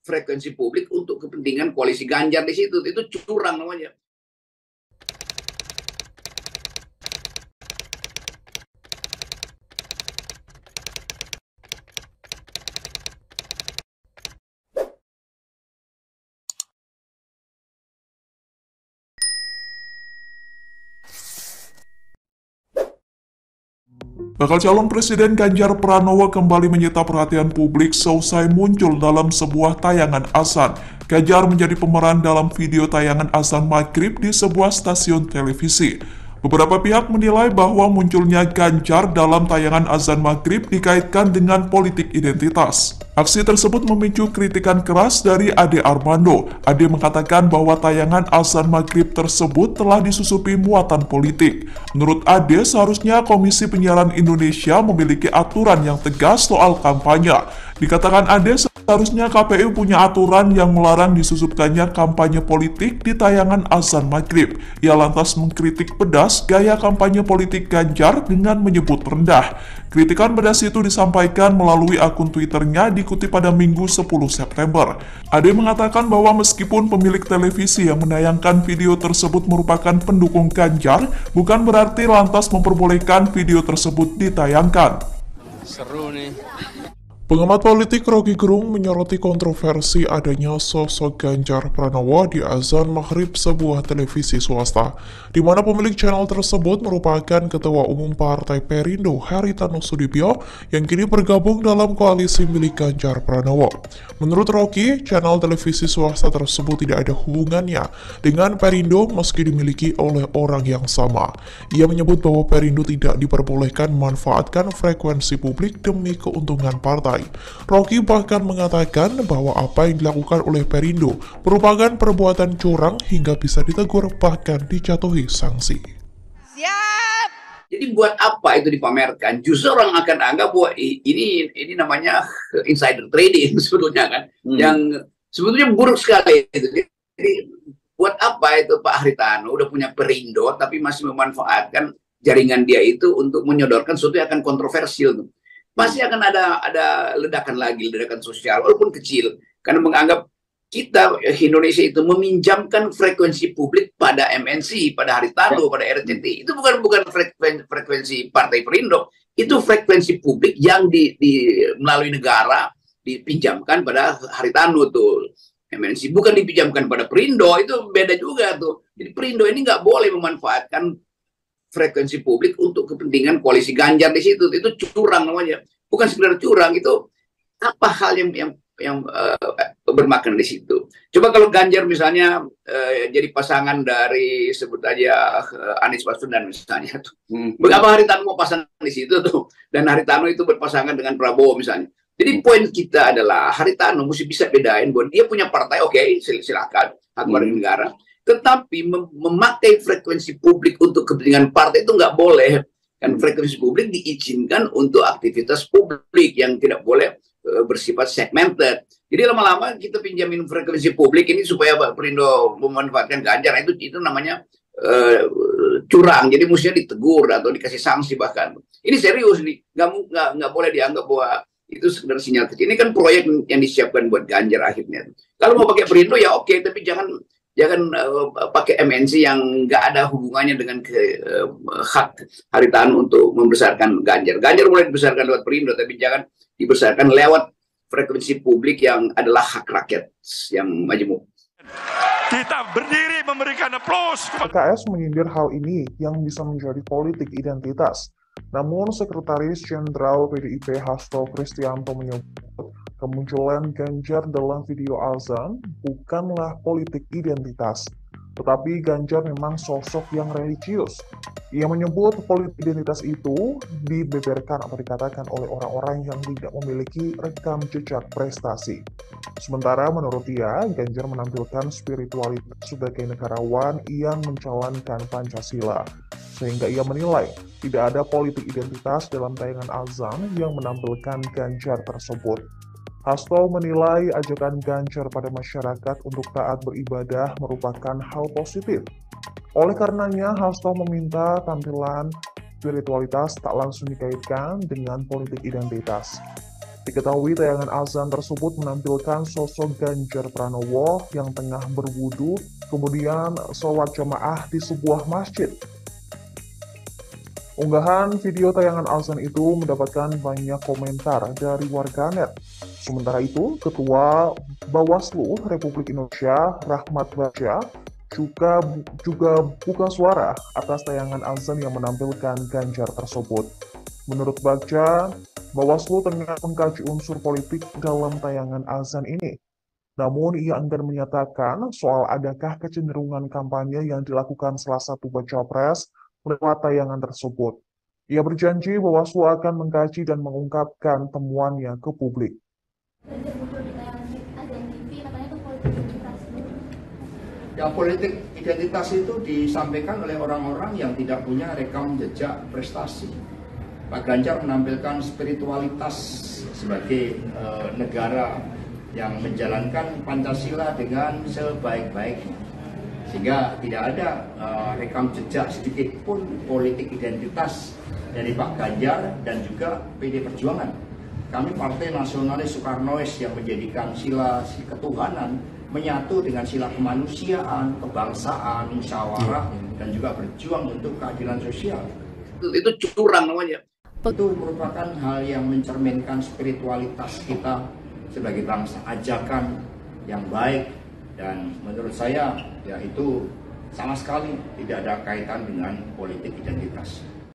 frekuensi publik untuk kepentingan koalisi Ganjar di situ. Itu curang namanya. Bakal calon Presiden Ganjar Pranowo kembali menyita perhatian publik seusai muncul dalam sebuah tayangan azan. Ganjar menjadi pemeran dalam video tayangan azan maghrib di sebuah stasiun televisi. Beberapa pihak menilai bahwa munculnya Ganjar dalam tayangan azan maghrib dikaitkan dengan politik identitas. Aksi tersebut memicu kritikan keras dari Ade Armando. Ade mengatakan bahwa tayangan azan maghrib tersebut telah disusupi muatan politik. Menurut Ade, seharusnya Komisi Penyiaran Indonesia memiliki aturan yang tegas soal kampanye. Dikatakan Ade, seharusnya KPU punya aturan yang melarang disusupkannya kampanye politik di tayangan azan maghrib. Ia lantas mengkritik pedas gaya kampanye politik Ganjar dengan menyebut rendah. Kritikan pedas itu disampaikan melalui akun Twitternya dikutip pada Minggu 10 September. Ade mengatakan bahwa meskipun pemilik televisi yang menayangkan video tersebut merupakan pendukung Ganjar, bukan berarti lantas memperbolehkan video tersebut ditayangkan. Seru nih. Pengamat politik Rocky Gerung menyoroti kontroversi adanya sosok Ganjar Pranowo di azan maghrib sebuah televisi swasta, di mana pemilik channel tersebut merupakan Ketua Umum Partai Perindo Haritanu Sudibyo yang kini bergabung dalam koalisi milik Ganjar Pranowo. Menurut Rocky, channel televisi swasta tersebut tidak ada hubungannya dengan Perindo meski dimiliki oleh orang yang sama. Ia menyebut bahwa Perindo tidak diperbolehkan memanfaatkan frekuensi publik demi keuntungan partai. Rocky bahkan mengatakan bahwa apa yang dilakukan oleh Perindo merupakan perbuatan curang hingga bisa ditegur bahkan dijatuhi sanksi. Siap. Jadi buat apa itu dipamerkan? Justru orang akan anggap bahwa ini namanya insider trading sebetulnya kan, yang sebetulnya buruk sekali itu. Jadi buat apa itu Pak Haritanu udah punya Perindo tapi masih memanfaatkan jaringan dia itu untuk menyodorkan sesuatu yang akan kontroversial. Pasti akan ada ledakan lagi, ledakan sosial, walaupun kecil. Karena menganggap kita, Indonesia itu meminjamkan frekuensi publik pada MNC, pada Haritanu, pada RCTI. Itu bukan frekuensi Partai Perindo. Itu frekuensi publik yang melalui negara dipinjamkan pada Haritanu tuh. MNC bukan dipinjamkan pada Perindo, itu beda juga tuh. Jadi Perindo ini nggak boleh memanfaatkan frekuensi publik untuk kepentingan koalisi Ganjar di situ. Itu curang namanya. Bukan sekedar curang, itu apa hal yang bermakna di situ. Coba kalau Ganjar misalnya jadi pasangan dari sebut aja Anies Baswedan misalnya tuh. Mengapa Haritanu mau pasang di situ tuh? Dan Haritanu itu berpasangan dengan Prabowo misalnya. Jadi poin kita adalah Haritanu mesti bisa bedain bahwa dia punya partai, oke, silakan, hak warga negara. Tetapi memakai frekuensi publik untuk kepentingan partai itu nggak boleh. Kan frekuensi publik diizinkan untuk aktivitas publik yang tidak boleh bersifat segmented. Jadi lama-lama kita pinjamin frekuensi publik ini supaya Pak Perindo memanfaatkan Ganjar, itu namanya curang. Jadi mestinya ditegur atau dikasih sanksi bahkan. Ini serius nih, nggak boleh dianggap bahwa itu sekedar sinyal kecil. Ini kan proyek yang disiapkan buat Ganjar akhirnya. Kalau mau pakai Perindo ya oke, tapi jangan pakai MNC yang nggak ada hubungannya dengan hak Haritanu untuk membesarkan Ganjar. Ganjar boleh dibesarkan lewat Perindo, tapi jangan dibesarkan lewat frekuensi publik yang adalah hak rakyat yang majemuk. Kita berdiri memberikan aplaus. PKS menyindir hal ini yang bisa menjadi politik identitas. Namun, Sekretaris Jenderal PDIP Hasto Kristianto menyebut kemunculan Ganjar dalam video azan bukanlah politik identitas, tetapi Ganjar memang sosok yang religius. Ia menyebut politik identitas itu dibeberkan atau dikatakan oleh orang-orang yang tidak memiliki rekam jejak prestasi. Sementara menurut dia, Ganjar menampilkan spiritualitas sebagai negarawan yang menjalankan Pancasila, sehingga ia menilai tidak ada politik identitas dalam tayangan azan yang menampilkan Ganjar tersebut. Hasto menilai ajakan Ganjar pada masyarakat untuk taat beribadah merupakan hal positif. Oleh karenanya, Hasto meminta tampilan spiritualitas tak langsung dikaitkan dengan politik identitas. Diketahui tayangan azan tersebut menampilkan sosok Ganjar Pranowo yang tengah berwudu, kemudian sholat jamaah di sebuah masjid. Unggahan video tayangan azan itu mendapatkan banyak komentar dari warganet. Sementara itu, Ketua Bawaslu Republik Indonesia, Rahmat Bagja, juga buka suara atas tayangan azan yang menampilkan Ganjar tersebut. Menurut Bagja, Bawaslu tengah mengkaji unsur politik dalam tayangan azan ini. Namun, ia enggan menyatakan soal adakah kecenderungan kampanye yang dilakukan salah satu baca pres lewat tayangan tersebut. Ia berjanji Bawaslu akan mengkaji dan mengungkapkan temuannya ke publik. Ya, politik identitas itu disampaikan oleh orang-orang yang tidak punya rekam jejak prestasi. Pak Ganjar menampilkan spiritualitas sebagai negara yang menjalankan Pancasila dengan sebaik-baiknya. Sehingga tidak ada rekam jejak sedikit pun politik identitas dari Pak Ganjar dan juga PD Perjuangan. Kami Partai Nasionalis Soekarnois yang menjadikan sila ketuhanan menyatu dengan sila kemanusiaan, kebangsaan, musyawarah, dan juga berjuang untuk keadilan sosial. Itu curang namanya. Itu merupakan hal yang mencerminkan spiritualitas kita sebagai bangsa, ajakan yang baik, dan menurut saya ya itu sama sekali tidak ada kaitan dengan politik identitas.